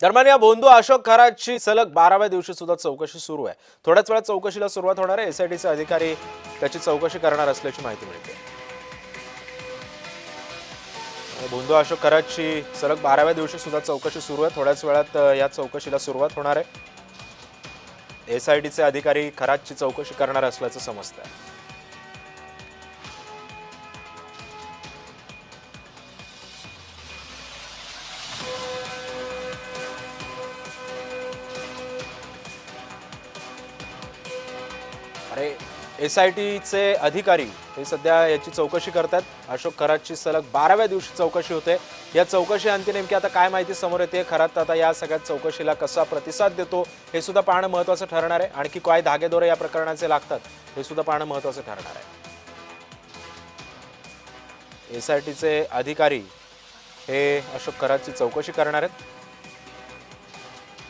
दरम्यान या भोंदू अशोक खरातची सलग 12व्या दिवशी सुद्धा चौकशी सुरू आहे। थोड्याच वेळात चौकशीला सुरुवात होणार आहे। एसआयटीचे अधिकारी त्याची चौकशी करणार असल्याची माहिती मिळते। भोंदू अशोक खरातची सलग 12व्या दिवशी सुद्धा चौकशी सुरू आहे। थोड्याच वेळात या चौकशीला सुरुवात होणार आहे। एसआयटीचे अधिकारी खरातची चौकशी करणार असल्याचं समजतं। अरे एसआयटीचे अधिकारी हे सध्या याची चौकशी करतात। अशोक खरातची सलग 12व्या दिवशी चौकशी होते। या चौकशी अंती नेमकी आता काय माहिती समोर येते, खरात आता या सगळ्या चौकशीला कसा प्रतिसाद देतो हे सुद्धा पाहणं महत्त्वाचं ठरणार आहे। आणखी काय धागेदोरे या प्रकरणाचे लागतात हे सुद्धा पाहणं महत्त्वाचं ठरणार आहे। एसआयटीचे अधिकारी हे अशोक खरातची चौकशी करणार आहेत।